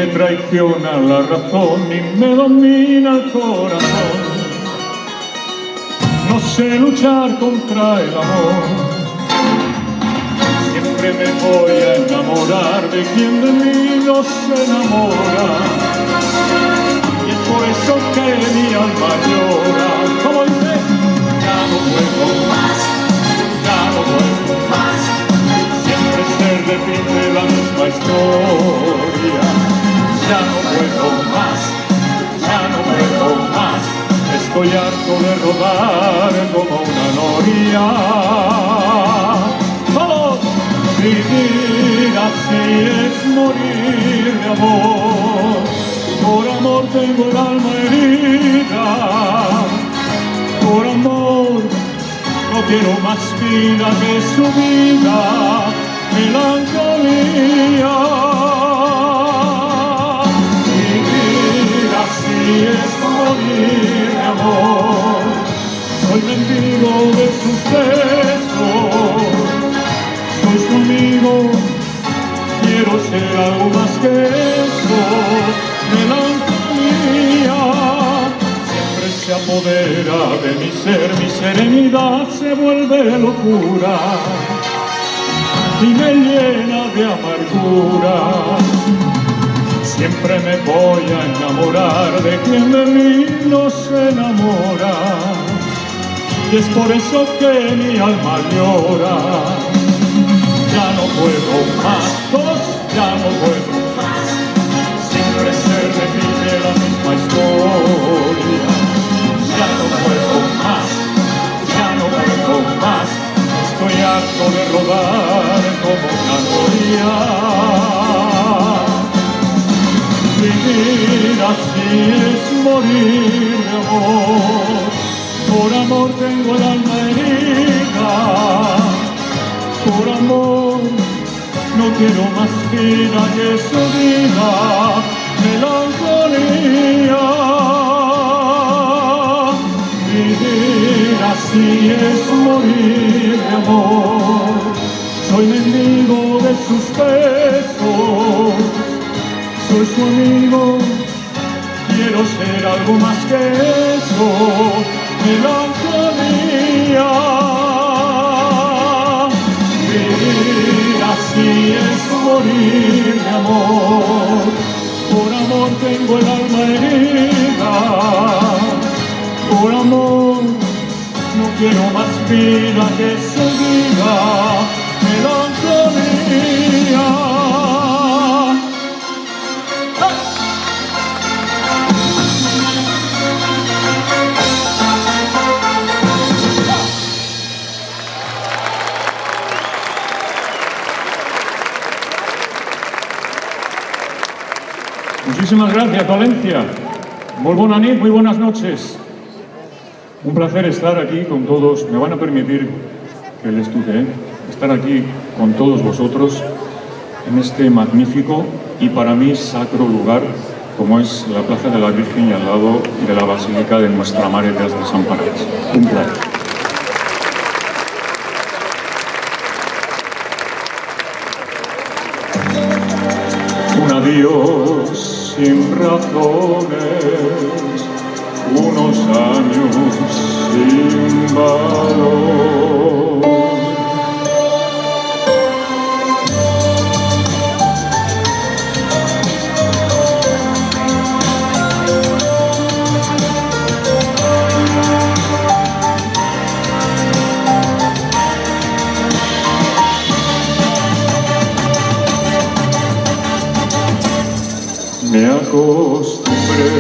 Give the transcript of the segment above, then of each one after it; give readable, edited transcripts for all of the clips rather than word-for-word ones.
traiciona la razón y me domina el corazón. No sé luchar contra el amor. Siempre me voy a enamorar de quien de mí no se enamora. Y es por eso que mi alma llora. Como dice, ya no puedo más, ya no puedo más. Siempre se repite la misma historia. Ya no puedo más, ya no puedo más. Estoy harto de rodar como una noria. ¡Vamos! Vivir así es morir de amor. Por amor tengo el alma herida. Por amor no quiero más vida que su vida. Melancolía. Así es morir de amor. Soy mendigo de sus besos. Soy su amigo. Quiero ser algo más que eso. Melancolía siempre se apodera de mi ser. Mi serenidad se vuelve locura y me llena de amargura. Siempre me voy a enamorar de quien de mí no se enamora. Y es por eso que mi alma llora. Ya no puedo más, ya no puedo más. Siempre se repite la misma historia. Ya no puedo más, ya no puedo más. Estoy harto de rodar como una noria. Vivir así es morir de amor. Por amor tengo el alma herida. Por amor no quiero más vida que su vida. Melancolía. Vivir así es morir de amor. Soy mendigo de sus besos. Soy su amigo, quiero ser algo más que eso. Melancolía. Vivir así es morir de amor. Por amor tengo el alma herida. Por amor no quiero más vida que su vida. Melancolía. Muchísimas gracias, Valencia. Muy buena nit, muy buenas noches. Un placer estar aquí con todos. Me van a permitir que les toque, estar aquí con todos vosotros en este magnífico y para mí sacro lugar como es la Plaza de la Virgen y al lado de la Basílica de Nuestra Mare dels Desemparats. Un placer. Un adiós sin razones, unos años sin valor. Me acostumbré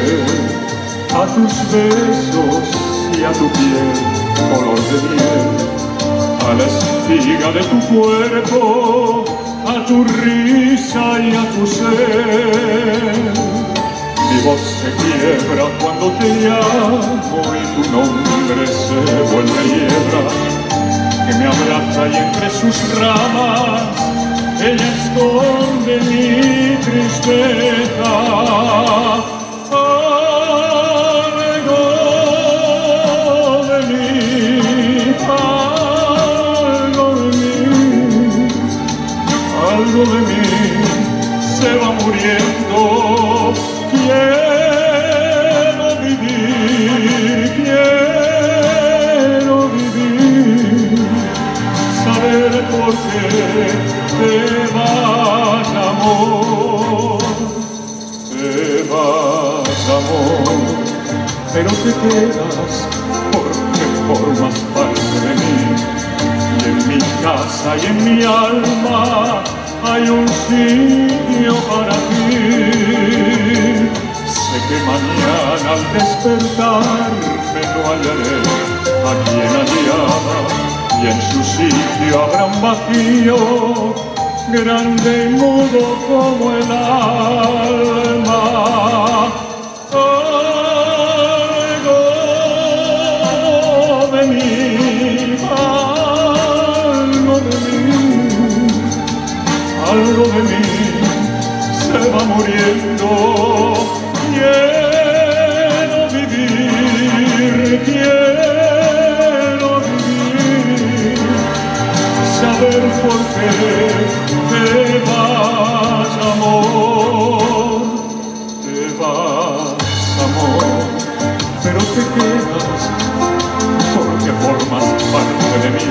a tus besos y a tu piel, color de miel, a la espiga de tu cuerpo, a tu risa y a tu ser. Mi voz se quiebra cuando te llamo y tu nombre se vuelve hiedra, que me abraza y entre sus ramas ella esconde mi tristeza. Algo de mí, algo de mí se va muriendo. te vas, amor, te vas, amor, pero te quedas porque formas parte de mí. Y en mi casa y en mi alma hay un sitio para ti. Sé que mañana al despertarme no hallaré a quien hallaba, y en su sitio habrá un vacío grande y mudo como el alma. Algo de mí, algo de mí se va muriendo. Quiero vivir, quiero vivir, saber por qué te vas, amor, pero te quedas porque formas parte de mí.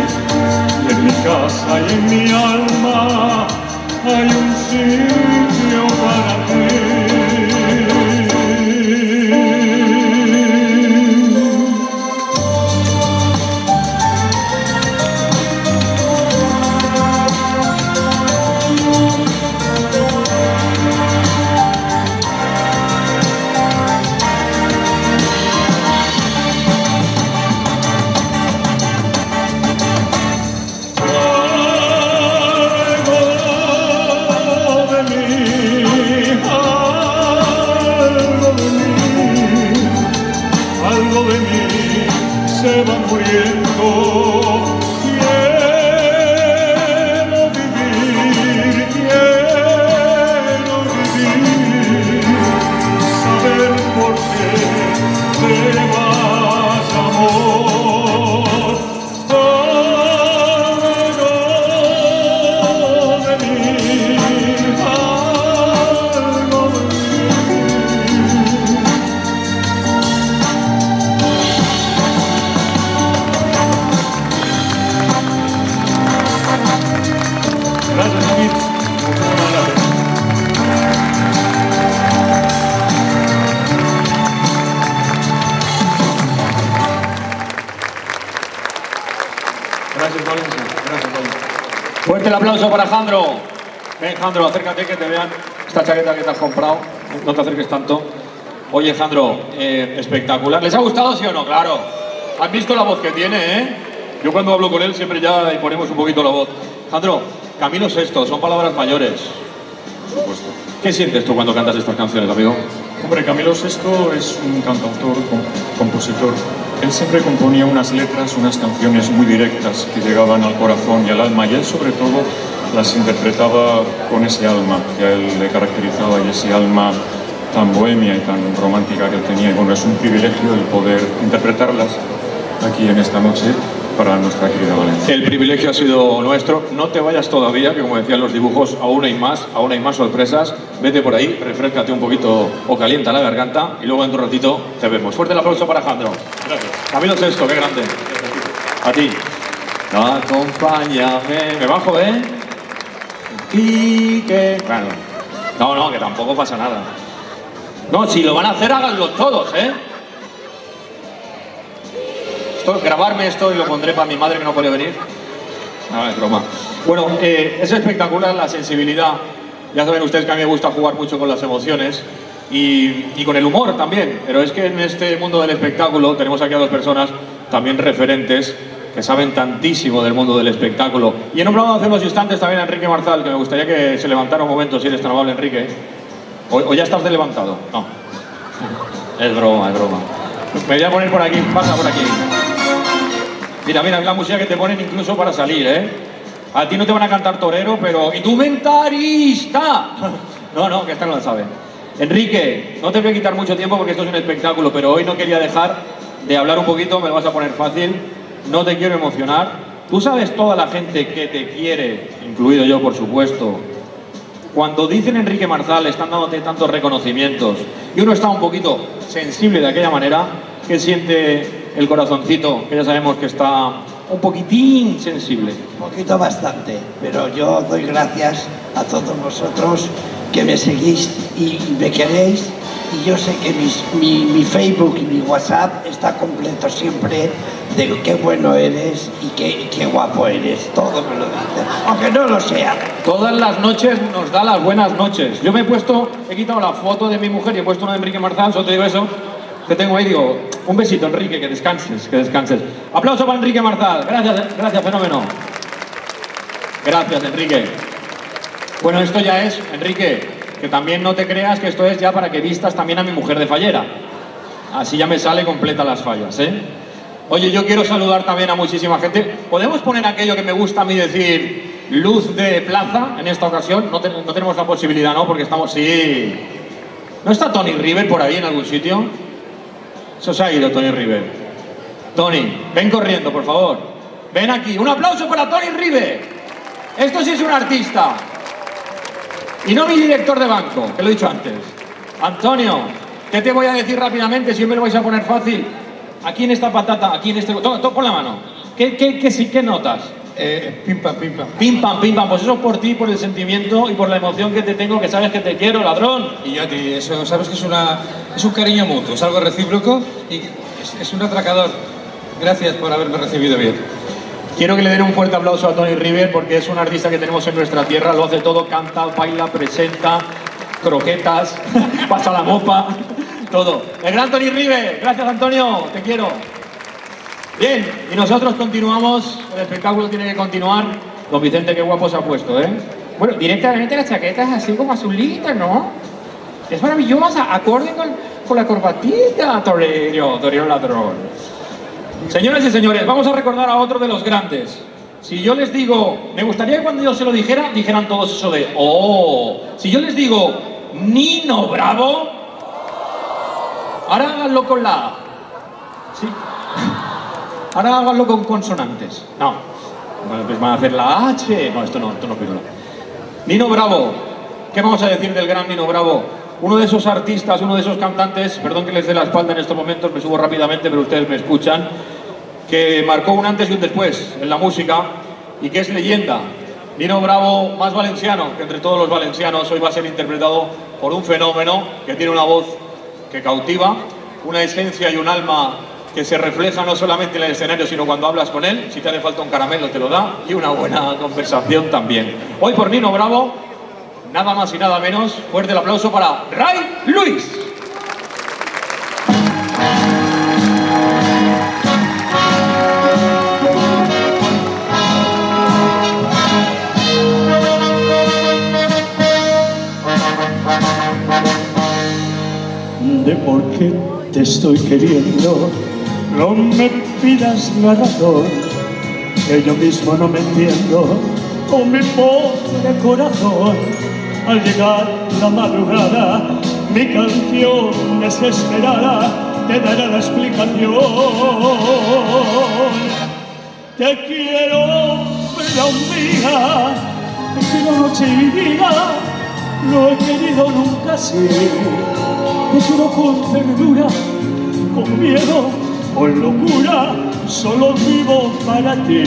Y en mi casa y en mi alma hay un sitio para ti. Se van muriendo. Quiero vivir, saber por qué te vas, amor. Algo de mí, algo de mí. Gracias, David. Muchísimas gracias. Gracias, Valencia. Gracias, Valencia. Fuerte el aplauso para Jandro. Ven, Jandro, acércate que te vean esta chaqueta que te has comprado. No te acerques tanto. Oye, Jandro, espectacular. ¿Les ha gustado, sí o no? Claro. ¿Han visto la voz que tiene, eh? Yo cuando hablo con él siempre ya le ponemos un poquito la voz. Jandro, Camilo VI, son palabras mayores. Por supuesto. ¿Qué sientes tú cuando cantas estas canciones, amigo? Hombre, Camilo VI es un cantautor, compositor. Él siempre componía unas letras, unas canciones muy directas que llegaban al corazón y al alma, y él sobre todo las interpretaba con ese alma que a él le caracterizaba, y ese alma tan bohemia y tan romántica que él tenía. Y bueno, es un privilegio el poder interpretarlas aquí en esta noche para nuestra querida Valencia. El privilegio ha sido nuestro. No te vayas todavía, que como decían los dibujos, aún hay más sorpresas. Vete por ahí, refréscate un poquito o calienta la garganta y luego en un ratito te vemos. Fuerte el aplauso para Jandro. Gracias. Camilo VI, qué grande. A ti. Acompáñame. Me bajo, ¿eh? Y que... Bueno, no, que tampoco pasa nada. No, si lo van a hacer, háganlo todos, ¿eh? Grabarme esto y lo pondré para mi madre que no puede venir. No, es broma. Bueno, es espectacular la sensibilidad. Ya saben ustedes que a mí me gusta jugar mucho con las emociones y con el humor también. Pero es que en este mundo del espectáculo tenemos aquí a dos personas también referentes que saben tantísimo del mundo del espectáculo. Y he nombrado hace unos instantes también a Enrique Marzal, que me gustaría que se levantara un momento, si eres tan amable, Enrique. ¿O ya estás de levantado? No. Es broma, es broma. Me voy a poner por aquí, pasa por aquí. Mira, la música que te ponen incluso para salir, ¿eh? A ti no te van a cantar torero, pero... ¡Indumentarista! No, que esta no la sabe. Enrique, no te voy a quitar mucho tiempo porque esto es un espectáculo, pero hoy no quería dejar de hablar un poquito, me lo vas a poner fácil. No te quiero emocionar. Tú sabes toda la gente que te quiere, incluido yo, por supuesto. Cuando dicen Enrique Marzal, están dándote tantos reconocimientos y uno está un poquito sensible de aquella manera, que siente el corazoncito, que ya sabemos que está un poquitín sensible. Un poquito bastante, pero yo doy gracias a todos vosotros que me seguís y me queréis, y yo sé que mi Facebook y mi WhatsApp está completo siempre de qué bueno eres y qué guapo eres, todo me lo dice, aunque no lo sea. Todas las noches nos da las buenas noches. Yo he quitado la foto de mi mujer y he puesto una de Enrique Marzal, solo te digo eso, que tengo ahí, digo, un besito Enrique, que descanses, que descanses. Aplauso para Enrique Marzal, gracias, fenómeno. Gracias, Enrique. Bueno, esto ya es, Enrique, que también no te creas que esto es ya para que vistas también a mi mujer de fallera. Así ya me sale completa las fallas, ¿eh? Oye, yo quiero saludar también a muchísima gente. ¿Podemos poner aquello que me gusta a mí decir, luz de plaza, en esta ocasión? No tenemos la posibilidad, ¿no? Porque estamos... Sí. ¿No está Tony River por ahí en algún sitio? Eso se ha ido, Tony River. Tony, ven corriendo, por favor. Ven aquí. Un aplauso para Tony River. Esto sí es un artista. Y no mi director de banco, que lo he dicho antes. Antonio, ¿qué te voy a decir rápidamente? Si me lo vais a poner fácil. Aquí en esta patata, aquí en este... Pon la mano. ¿Qué notas? Pim pam, pim pam. Pim pam, pim pam. Pues eso es por ti, por el sentimiento y por la emoción que te tengo, que sabes que te quiero, ladrón. Y yo a ti, eso sabes que es un cariño mutuo, es algo recíproco y es un atracador. Gracias por haberme recibido bien. Quiero que le den un fuerte aplauso a Tony River porque es un artista que tenemos en nuestra tierra, lo hace todo, canta, baila, presenta, croquetas, pasa la mopa, todo. El gran Tony River, gracias Antonio, te quiero. Bien, y nosotros continuamos, el espectáculo tiene que continuar. Don Vicente, qué guapo se ha puesto, ¿eh? Bueno, directamente la chaqueta es así como azulita, ¿no? Es maravillosa, acorde con la corbatita, torero ladrón. Señoras y señores, vamos a recordar a otro de los grandes. Si yo les digo, me gustaría que cuando yo se lo dijera, dijeran todos eso de ¡oh! Si yo les digo Nino Bravo, ahora háganlo con la A. ¿Sí? Ahora háganlo con consonantes. No. Bueno, pues van a hacer la H. No, esto no figura. Nino Bravo. ¿Qué vamos a decir del gran Nino Bravo? Uno de esos artistas, uno de esos cantantes, perdón que les dé la espalda en estos momentos, me subo rápidamente, pero ustedes me escuchan, que marcó un antes y un después en la música y que es leyenda. Nino Bravo, más valenciano que entre todos los valencianos, hoy va a ser interpretado por un fenómeno que tiene una voz que cautiva, una esencia y un alma que se refleja no solamente en el escenario, sino cuando hablas con él. Si te hace falta un caramelo, te lo da, y una buena conversación también. Hoy por Nino Bravo, nada más y nada menos, fuerte el aplauso para Ray Luis. De por qué te estoy queriendo, no me pidas la razón, que yo mismo no me entiendo con mi pobre corazón. Al llegar la madrugada, mi canción desesperada te dará la explicación. Te quiero, pero mía, te quiero noche y día, no he querido nunca así. Te quiero con ternura, con miedo, con locura, solo vivo para ti.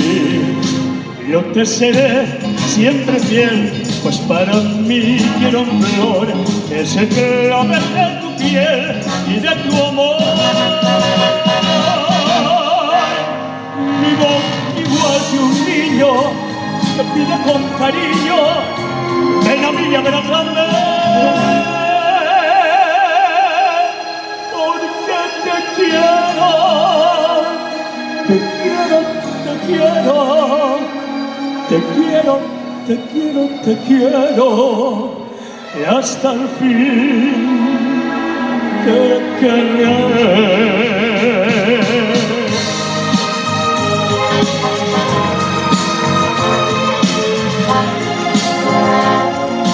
Yo te seré siempre fiel, pues para mí quiero un flor que se clave de tu piel y de tu amor. Mi voz igual que un niño te pide con cariño, ven a mí y abrázame, porque te quiero, te quiero, te quiero. Te quiero, te quiero, te quiero, y hasta el fin te querré.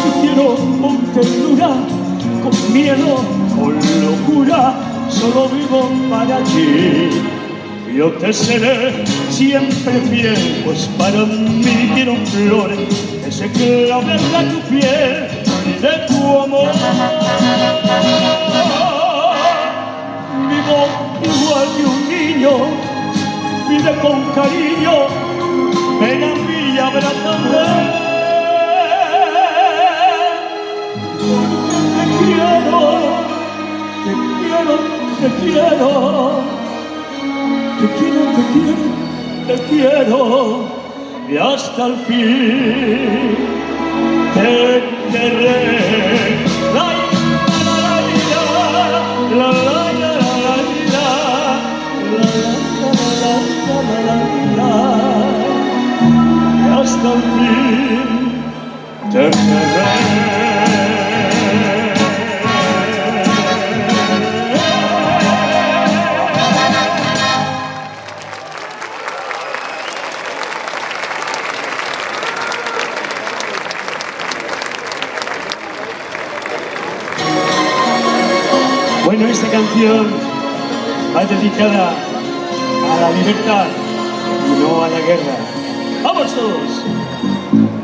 Te quiero con ternura, con miedo, con locura, solo vivo para ti. Yo te seré siempre fiel, pues para mí quiero un flor que se clave de tu piel y de tu amor. Mi voz igual que un niño pide con cariño, ven a mí y abrázame. Te quiero, te quiero, te quiero, te quiero, te quiero, te quiero, y hasta el fin te querré. La, la, la, la, la, la, hasta el fin te querré. Bueno, esta canción va dedicada a la libertad y no a la guerra. ¡Vamos todos!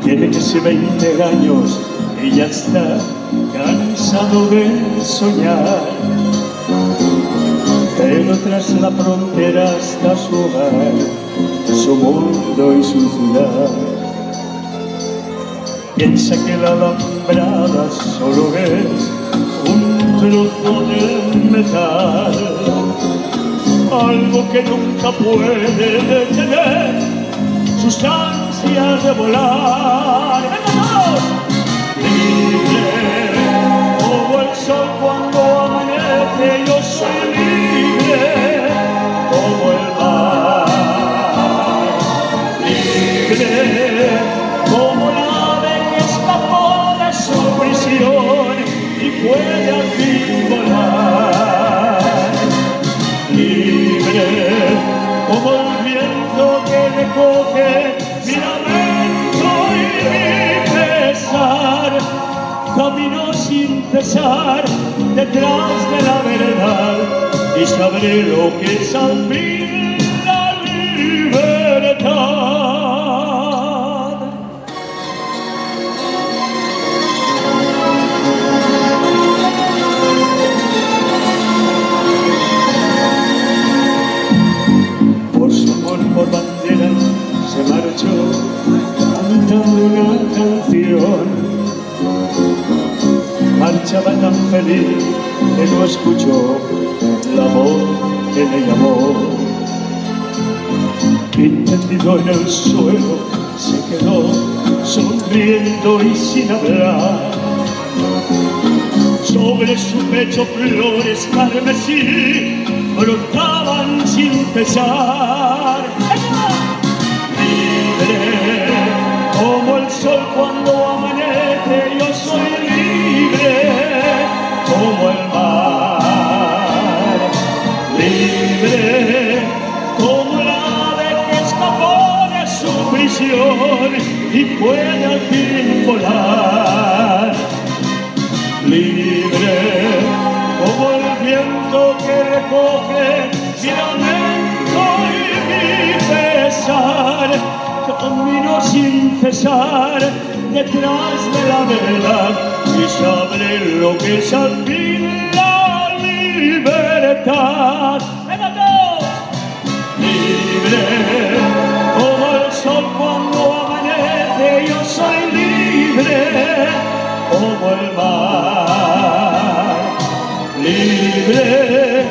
Tiene que ser 20 años y ya está cansado de soñar. Pero tras la frontera está su hogar, su mundo y su ciudad. Piensa que la alambrada solo es un trozo de metal, algo que nunca puede detener sus ansias de volar. Libre como el sol cuando amanece, yo soy libre como el mar. Libre como el ave que escapó de su prisión y puede al fin volar. Libre como el viento que recoge mi lamento y mi pesar. Camino sin cesar detrás de la verdad y sabré lo que es al fin la libertad. Por banderas se marchó cantando una canción. Marchaba tan feliz que no escuchó la voz que le llamó. Tendido en el suelo se quedó sonriendo y sin hablar. Sobre su pecho flores carmesí brotaban sin cesar. Libre como el sol cuando amanece, yo soy libre como el mar. Libre como el ave que escapó de su prisión y puede al fin volar. Libre como el viento que recoge mi lamento y mi pesar. Camino sin cesar detrás de la verdad y sabré lo que es al fin la libertad. Libre como el sol cuando amanece, yo soy libre como el mar. Libre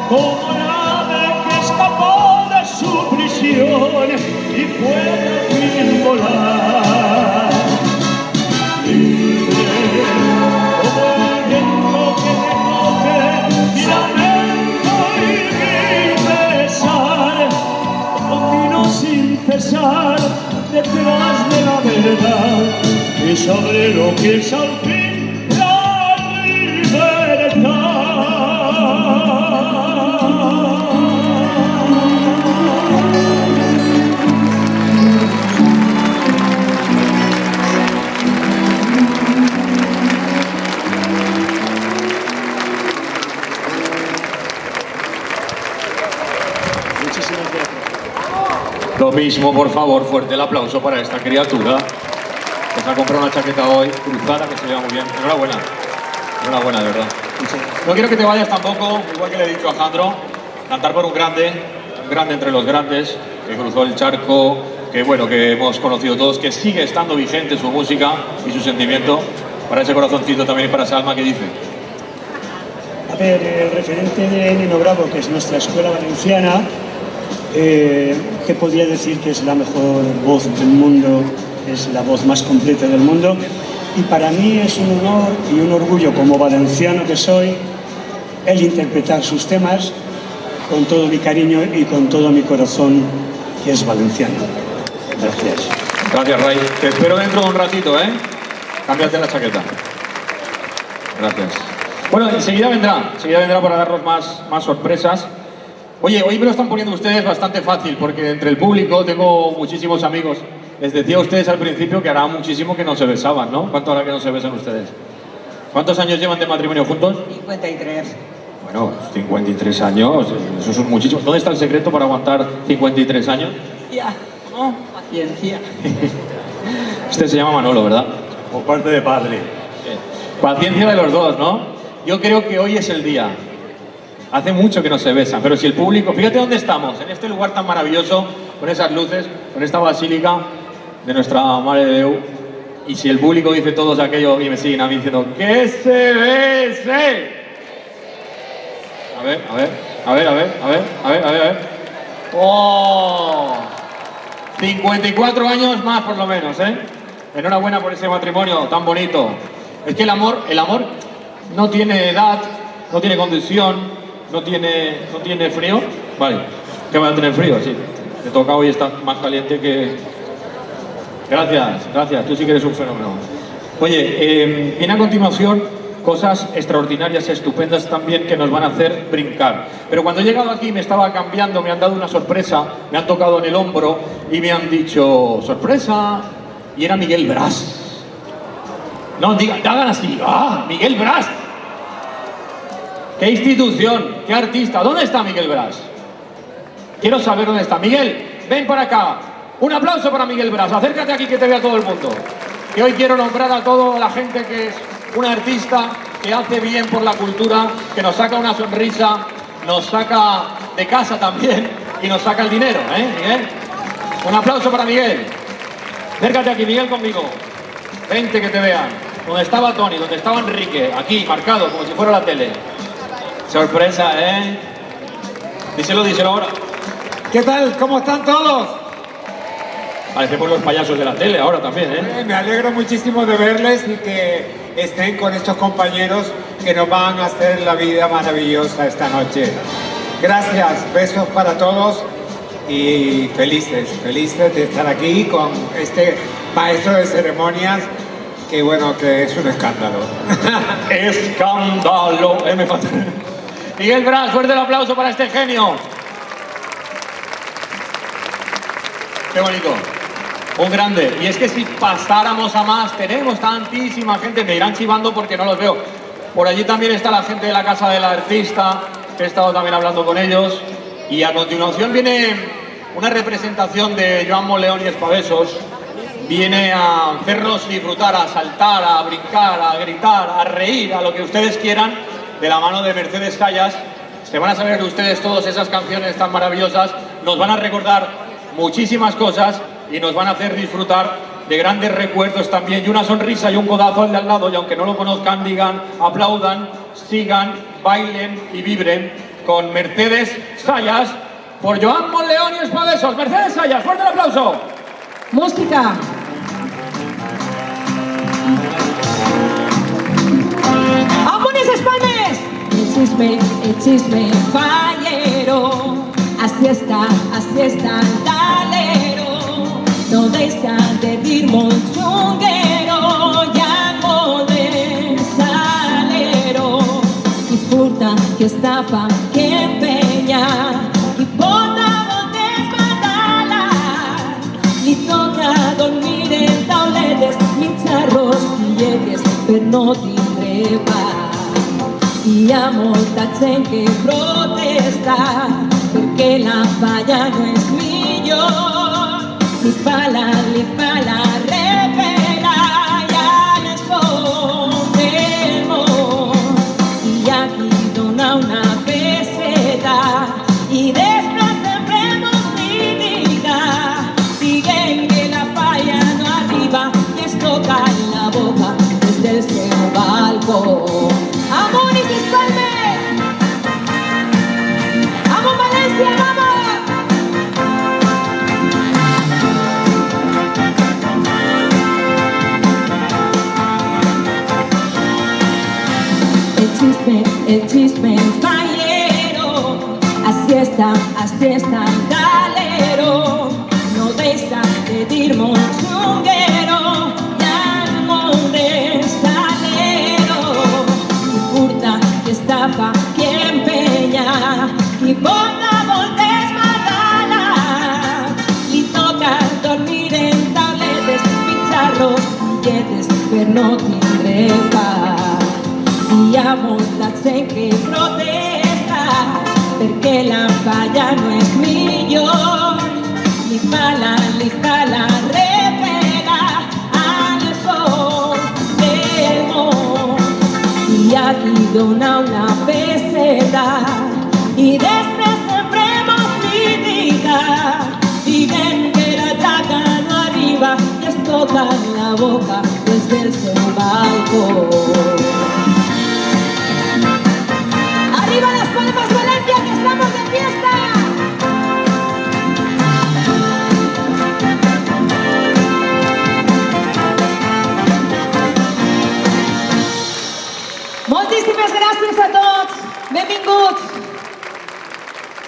como el ave que escapó de su prisión y puede al fin volar. Libre como el viento que recoge mi lamento y mi pesar. Camino sin cesar detrás de la verdad y sabré lo que es al fin la libertad. Lo mismo, por favor, fuerte el aplauso para esta criatura que se ha comprado una chaqueta hoy cruzada que se lleva muy bien. Enhorabuena, enhorabuena, de verdad. No quiero que te vayas tampoco, igual que le he dicho a Jandro, cantar por un grande entre los grandes. que cruzó el charco, que bueno, que hemos conocido todos, que sigue estando vigente su música y su sentimiento, para ese corazoncito también y para esa alma que dice. A ver, el referente de Nino Bravo, que es nuestra escuela valenciana, que podría decir que es la mejor voz del mundo, es la voz más completa del mundo, y para mí es un honor y un orgullo como valenciano que soy el interpretar sus temas con todo mi cariño y con todo mi corazón, que es valenciano. Gracias. Gracias, Ray. Te espero dentro de un ratito, ¿eh? Cámbiate la chaqueta. Gracias. Bueno, enseguida vendrá para darnos más sorpresas. Oye, hoy me lo están poniendo ustedes bastante fácil, porque entre el público tengo muchísimos amigos. Les decía a ustedes al principio que hará muchísimo que no se besaban, ¿no? ¿Cuánto hará que no se besan ustedes? ¿Cuántos años llevan de matrimonio juntos? 53. Bueno, 53 años, eso son muchísimos. ¿Dónde está el secreto para aguantar 53 años? Ya, no, paciencia. Este se llama Manolo, ¿verdad? Por parte de padre. Paciencia de los dos, ¿no? Yo creo que hoy es el día. Hace mucho que no se besan, pero si el público... Fíjate dónde estamos, en este lugar tan maravilloso, con esas luces, con esta basílica de nuestra Madre de Déu. Y si el público dice todos aquello y me siguen a mí diciendo ¡que se bese! A ver. ¡Oh! 54 años más por lo menos, ¿eh? Enhorabuena por ese matrimonio tan bonito. Es que el amor no tiene edad, no tiene condición, no tiene frío. Vale, ¿qué va a tener frío? Sí, te toca hoy estar más caliente que... Gracias, tú sí que eres un fenómeno. Oye, viene a continuación cosas extraordinarias, estupendas también, que nos van a hacer brincar. Pero cuando he llegado aquí me estaba cambiando, me han dado una sorpresa, me han tocado en el hombro y me han dicho, ¡sorpresa! Y era Miguel Brás. No, hagan así, ¡ah! ¡Miguel Brás! ¡Qué institución! ¡Qué artista! ¿Dónde está Miguel Brás? Quiero saber dónde está. Miguel, ven para acá. Un aplauso para Miguel Brás. Acércate aquí que te vea todo el mundo. Que hoy quiero nombrar a toda la gente que es un artista que hace bien por la cultura, que nos saca una sonrisa, nos saca de casa también y nos saca el dinero, ¿eh, Miguel? Un aplauso para Miguel. Acércate aquí, Miguel, conmigo. Vente que te vean. Donde estaba Tony, donde estaba Enrique, aquí, marcado, como si fuera la tele. Sorpresa, ¿eh? Díselo ahora. ¿Qué tal? ¿Cómo están todos? Parecemos los payasos de la tele ahora también, ¿eh? Me alegro muchísimo de verles y que estén con estos compañeros que nos van a hacer la vida maravillosa esta noche. Gracias, besos para todos y felices de estar aquí con este maestro de ceremonias que bueno, que es un escándalo. ¡Escándalo! Me falta. Miguel Brás, fuerte el aplauso para este genio. Qué bonito. Un grande. Y es que si pasáramos a más, tenemos tantísima gente, me irán chivando porque no los veo. Por allí también está la gente de la Casa del Artista, que he estado también hablando con ellos. Y a continuación viene una representación de Joan Moleón y Espavesos. Viene a hacernos disfrutar, a saltar, a brincar, a gritar, a reír, a lo que ustedes quieran, de la mano de Mercedes Sayas. Se van a saber de ustedes todas esas canciones tan maravillosas, nos van a recordar muchísimas cosas y nos van a hacer disfrutar de grandes recuerdos también, y una sonrisa y un codazo al de al lado, y aunque no lo conozcan, digan, aplaudan, sigan, bailen y vibren con Mercedes Sayas por Joan Moleón y Espavesos. Mercedes Sayas, fuerte el aplauso. Música. ¡Amores Espalmes! El chisme fallero. Así está el talero. No deja de ritmo chunguero. Ya de salero. Y furta, que estafa, que empeña. Y bota desmatalar. Ni toca dormir en tauletes, ni charros, billetes, pero no tindré paz. I ha molta gent que protesta perquè la falla no és millor. Li fa la repera i ara som del món. I hi ha qui dona una peseta i després sempre mos critica. que la falla no arriba y es toca en la boca desde el seu balcó. ¡Amor y Sispalme! ¡Vamos Valencia, vamos! El chisme fallero, así está galero, no deja de dir-me un xunguero, ja molt d'estalero, qui furta, qui estafa, qui empenya, qui bota voltes matala, li toca dormir en tauletes, pitxarros, billetes per no tindre paz. Hi ha molta gent que protesta perquè la falla no és millor. Li fa la repega al sol del món. Hi ha qui dona una peseta i després sempre mos critica, dient que la taca no arriba i es toca la boca des del seu balcó. ¡Arriba las palmas, Valencia, que estamos de fiesta! Moltíssimes gràcies a tots! Benvinguts!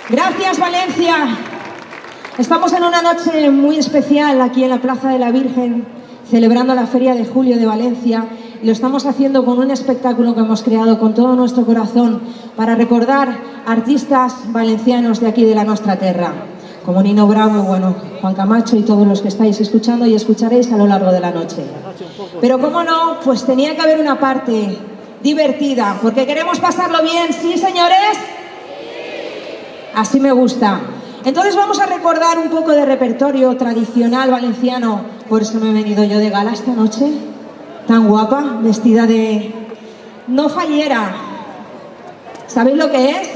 Gracias, Valencia. Estamos en una noche muy especial aquí en la Plaza de la Virgen, celebrando la Feria de Julio de Valencia. Y lo estamos haciendo con un espectáculo que hemos creado con todo nuestro corazón para recordar artistas valencianos de aquí de la nuestra tierra, como Nino Bravo, bueno, Juan Camacho y todos los que estáis escuchando y escucharéis a lo largo de la noche. Pero cómo no, pues tenía que haber una parte divertida, porque queremos pasarlo bien, ¿sí, señores? Así me gusta. Entonces vamos a recordar un poco de repertorio tradicional valenciano, por eso me he venido yo de gala esta noche. Tan guapa, vestida de... no fallera. ¿Sabéis lo que es?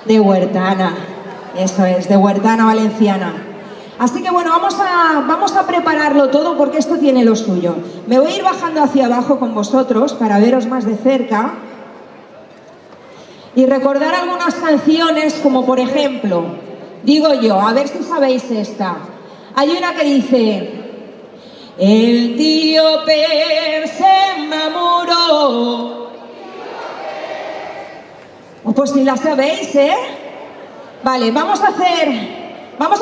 De huertana. Eso es, de huertana valenciana. Así que bueno, vamos a prepararlo todo porque esto tiene lo suyo. Me voy a ir bajando hacia abajo con vosotros para veros más de cerca y recordar algunas canciones, como por ejemplo, digo yo, a ver si sabéis esta. Hay una que dice... El tío Per se enamoró. Pues si la sabéis, ¿eh? Vale, vamos a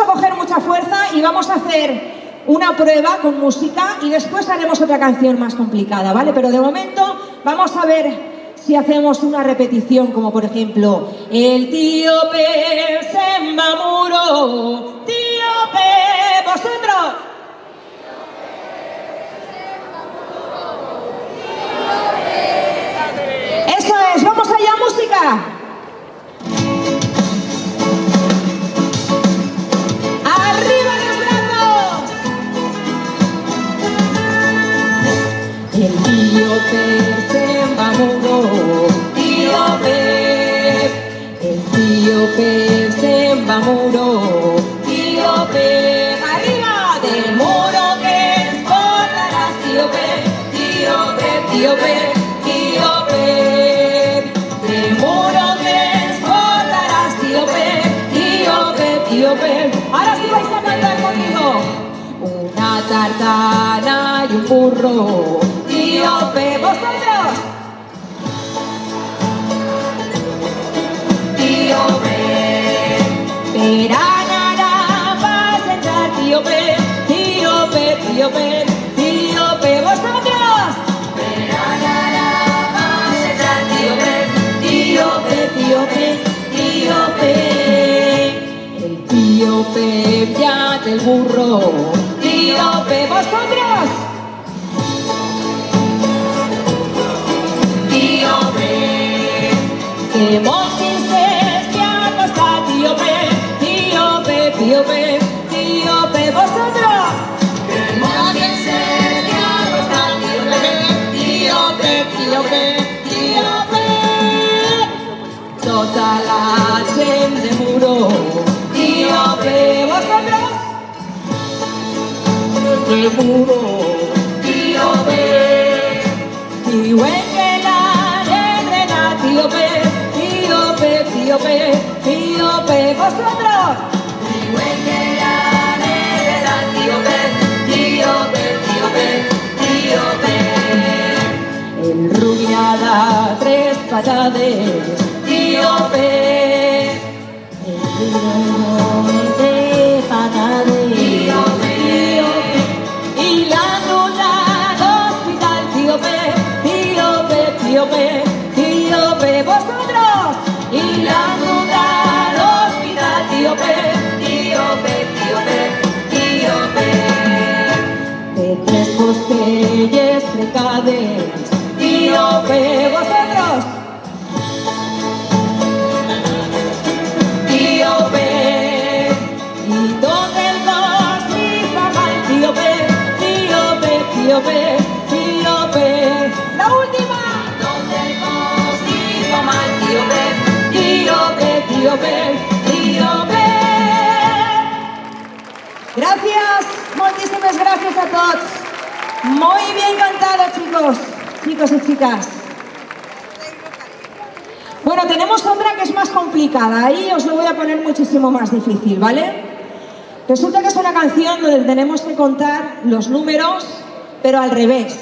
coger mucha fuerza y vamos a hacer una prueba con música y después haremos otra canción más complicada, ¿vale? Pero de momento vamos a ver si hacemos una repetición, como por ejemplo, el tío Per se enamoró. Tío Per, vosotros. Eso es, vamos allá, música. ¡Arriba los brazos! El tío Per se enamoró, tío Per. El tío Per se enamoró, tío Per. ¡Arriba! Del muro que ens portaràs, tío Per, tío Per, tío Per. Ahora sí vais a cantar conmigo. Una tartana y un burro, tío Per. ¿Vosotros? Tío Per. Per anarà a sentar, tío Per, tío Per, tío Per, tío Per. ¿Vosotros? Per anarà a sentar, tío Per, tío Per, tío Per, tío Per. Tío Per, ya del burro, tío Per, ¿vosotros? Tío Per, que montes que acosta, tío Per, tío Per, tío Per, tío Per, ¿vosotros? Que montes que acosta, tío Per, tío Per, tío Per, tío Per. Tota la gent de muro, tío Per, ¿vosotros? el muro. Tío Pe, tío en que la negrena, tío Pe, tío Pe, tío Pe, tío Pe, vosotros. Tío en que la negrena, tío Pe, tío Pe, tío Pe, tío Pe. El rubiada tres patades, tío Pe. El rubiada tres patades, tío Pe. Y la luna al hospital, tío Pe, tío Pe, tío Pe, tío Pe, vosotros. Y la luna al hospital, tío Pe, tío Pe, tío Pe, tío Pe. De tres postelles precades, tío Pe, vosotros. Tío Pe, y donde el dos mi papá, tío Pe, tío Pe, tío Pe, tío Pe. La última. Donde el dos mi papá, tío Pe, tío Pe, tío Pe, tío Pe. Gracias, moltíssimes gràcies a tots. Muy bien cantado, chicos y chicas. Bueno, tenemos otra que es más complicada, ahí os lo voy a poner muchísimo más difícil, ¿vale? Resulta que es una canción donde tenemos que contar los números, pero al revés.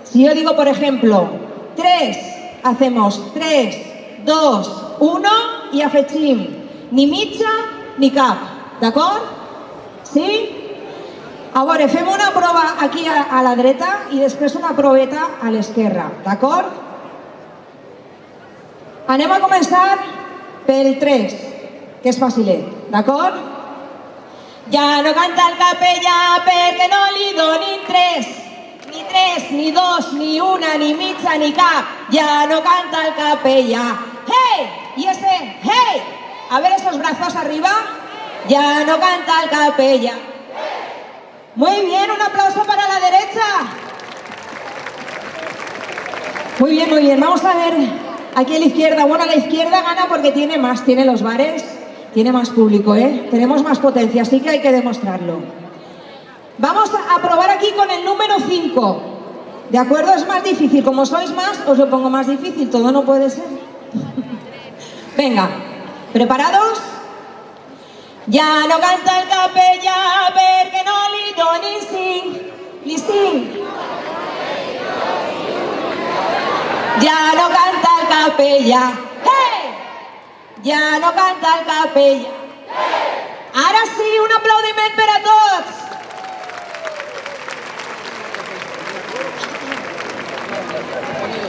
Si yo digo, por ejemplo, 3, hacemos 3, 2, 1 i afegim ni mitja ni cap, d'acord? Sí? A veure, fem una prova aquí a la dreta i després una proveta a l'esquerra, d'acord? Anem a començar pel 3, que és facilet, d'acord? Ja no canta el capellà perquè no li donin 3, ni 2, ni una, ni mitja, ni cap. Ja no canta el capellà. ¡Hey! Y ese, ¡hey! A ver esos brazos arriba. Ya no canta el capellà. Muy bien, un aplauso para la derecha. Muy bien, muy bien. Vamos a ver aquí a la izquierda. Bueno, la izquierda gana porque tiene más, tiene los bares, tiene más público, ¿eh? Tenemos más potencia, así que hay que demostrarlo. Vamos a probar aquí con el número 5. ¿De acuerdo? Es más difícil. Como sois más, os lo pongo más difícil. Todo no puede ser. Venga, ¿preparados? Ja no canta el capellà perquè no li donin 5. Ja no canta el capellà. Hey! Ja no canta el capellà. Ara sí, un aplaudiment per a tots.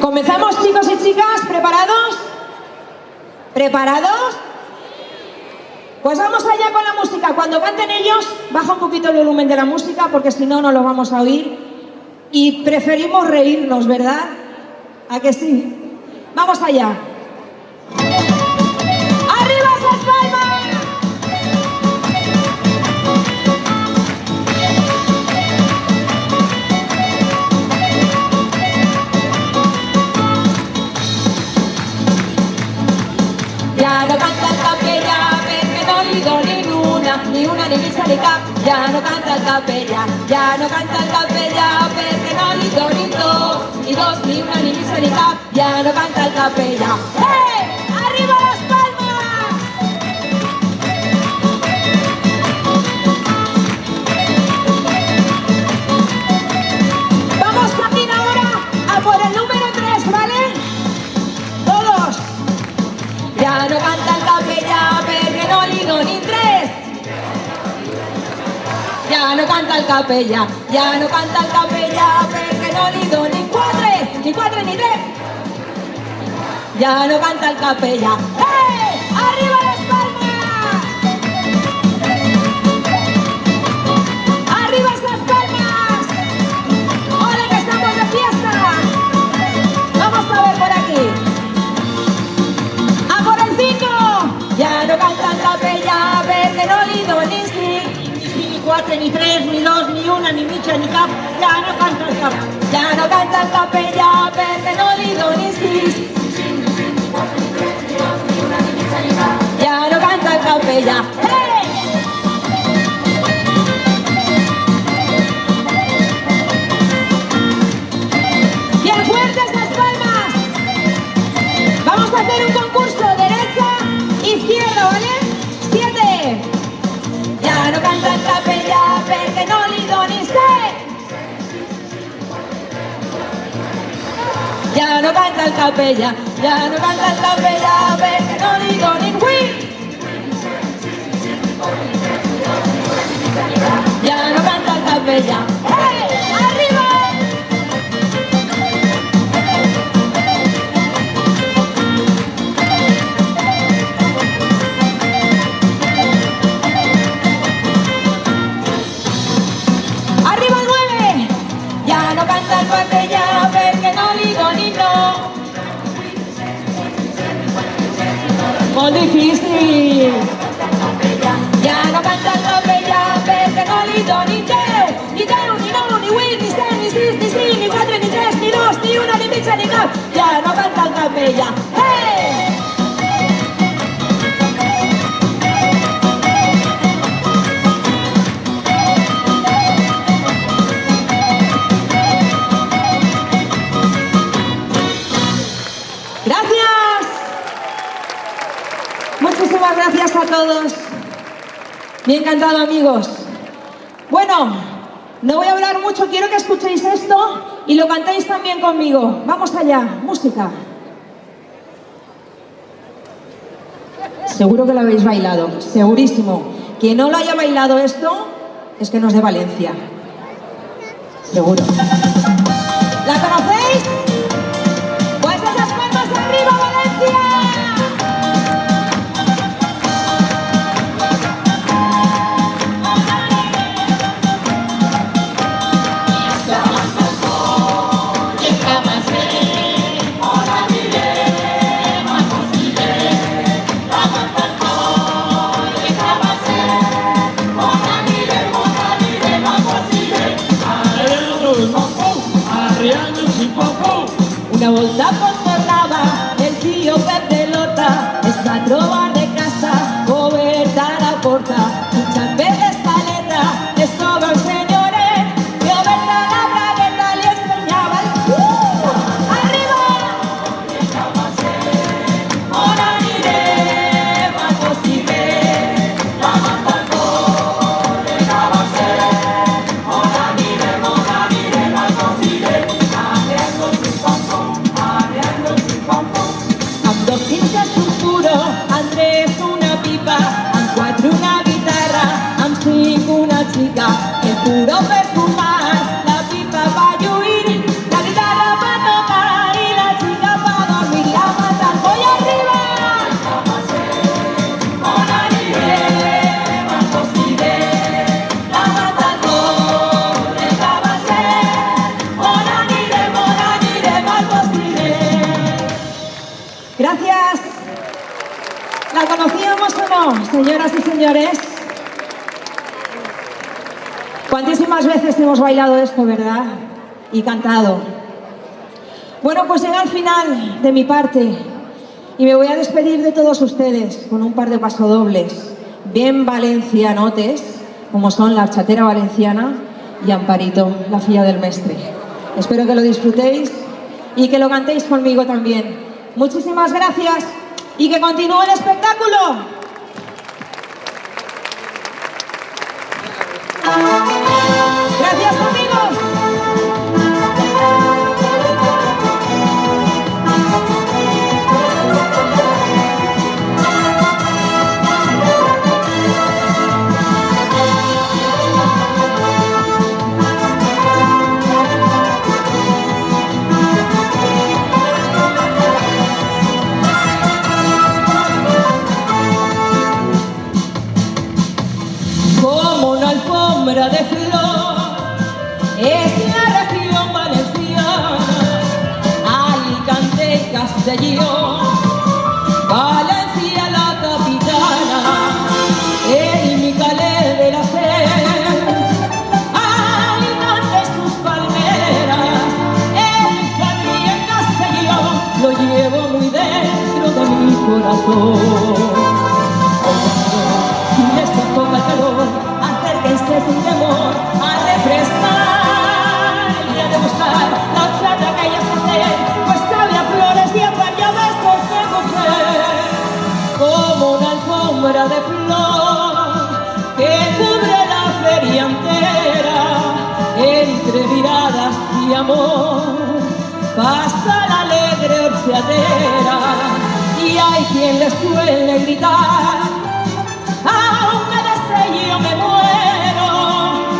Comenzamos, chicos y chicas, ¿preparados? ¿Preparados? Pues vamos allá con la música. Cuando canten ellos, baja un poquito el volumen de la música porque si no, no lo vamos a oír. Y preferimos reírnos, ¿verdad? ¿A que sí? Vamos allá. ¡Arriba esas palmas! Ja no canta el capellà perquè no li donin ni una ni mitja ni cap. Ja no canta el capellà, ja no canta el capellà perquè no li donin 2, ni 2, ni una ni mitja ni cap. Ja no canta el capellà. ¡Hey! ¡Arriba las palmas! Vamos también ahora a por el número 3, ¿vale? Todos. Ja no canta el capellà perquè no li donin 3. Ja no canta el capellà, ja no canta el capellà perquè no li donin 4, ni 4 ni 3. Ja no canta el capellà. ¡Hey! ¡Arriba las palmas! ¡Arriba esas palmas! ¡Ole que estamos de fiesta! Vamos a ver por aquí. ¡A por el 5! Ja no canta el capellà perquè no li donin 4, ni 3, ni 2, ni una, ni mitja, ni cap. Ja no canta el capellà. Ja no canta el capellà perquè no li donin 6. Ja no canta el capellà. Hey! do, ni sé. Ya no canta el capella, ya no canta el capella, perché no li do ni qui. Ya no canta el capella. ¡Hey! ¡Arriba! ¡Arriba el 9! Ya no canta el capella, perché no li do ni no. Muy difícil. Ya no canta el capella, perché no li do ni teu, ni teu, ni no, ni win, ni sen, ni sis, ni si, ni 4, ni 3, ni 2, ni 1, ni mitja, ni cap. Ya no canta el capella. ¡Hey! ¡Gracias! Muchísimas gracias a todos. Me ha encantado, amigos. Bueno, no voy a hablar mucho, quiero que escuchéis esto y lo cantéis también conmigo. Vamos allá, música. Seguro que lo habéis bailado, segurísimo. Quien no lo haya bailado esto es que no es de Valencia. Seguro. ¿La conocéis? Pues esas palmas arriba, Valencia. Una volta tornava el tío Pep de Lota, es va trobar de casa, oberta la porta, muchas veces paleta, es todo el señoret, que oberta la bragueta le enseñaba el ¡arriba! Ora nire, vamos y ve, la mandato, de cabase, ora nire, vamos y ve, amb 2 quinces un puro, amb 3 una pipa, amb 4 una guitarra, amb 5 una xica, el puro perfumar, la pipa va lluir, la guitarra va tocar i la xica va dormir, la mata el poll arriba. Bona nit, vamos y ve, la mata el poll, el cabasser, bona nit, vamos y ve. Gracias. ¿La conocíamos o no, señoras y señores? Cuantísimas veces hemos bailado esto, ¿verdad? Y cantado. Bueno, pues llega al final de mi parte y me voy a despedir de todos ustedes con un par de pasodobles bien valencianotes, como son la Chatera Valenciana y Amparito, la filla del mestre. Espero que lo disfrutéis y que lo cantéis conmigo también. Muchísimas gracias y que continúe el espectáculo. Gracias, amigos. y amor pasa la alegre horchadera y hay quien les suele gritar: aunque de yo me muero,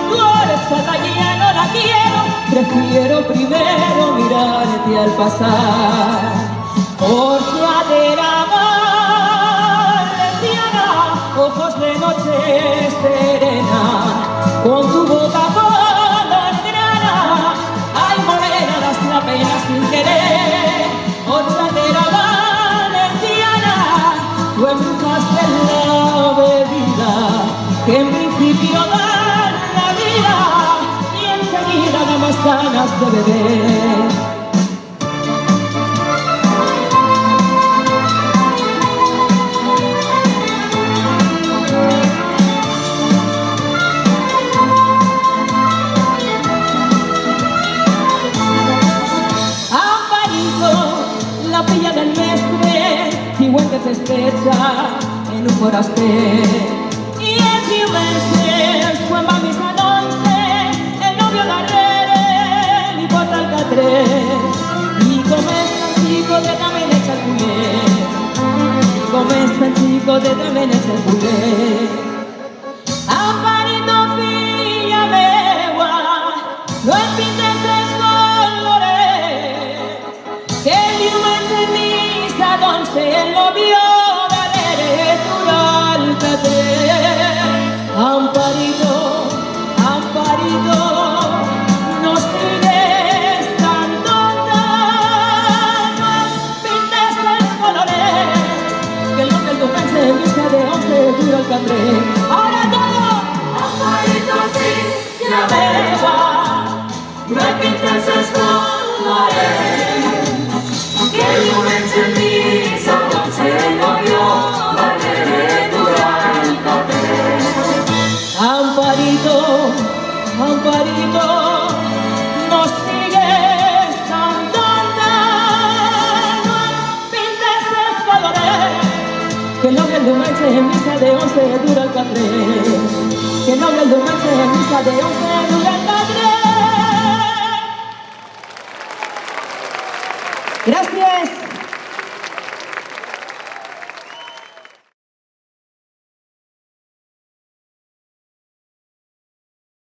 tú eres atañía, no la quiero, prefiero primero mirarte al pasar. Horchadera valenciana, ojos de noche serena, con tu boca color grana, ay morena, das la pena sin querer. Horchadera valenciana, tú embrujaste la bebida que en principio da la vida y enseguida da más ganas de beber. Que festeja en un foraster i els diumenges quan va a missa d'11 el novio darrere li porta el catret i com és tan xicotet també n'és el culer i com és tan xicotet també n'és el culer. Amparito, filla meua, no et pintes els colorets que el diumenge en missa d'11 el novio darrere dura el catret. Amparito, Amparito, no estigues tan tonta, no et pintes els colorets que el nom del diumenge en missa d'11 dura el catret. Ara todo! Amparito, filla meva, no et pintes els colorets que el diumenge en missa d'11 el novio darrere dura el catret. Amparito, Amparito, no sigues tan tonta, no et pintes els colorets que el novio el diumenge en missa d'11 dura el catret, que el novio el diumenge en missa d'11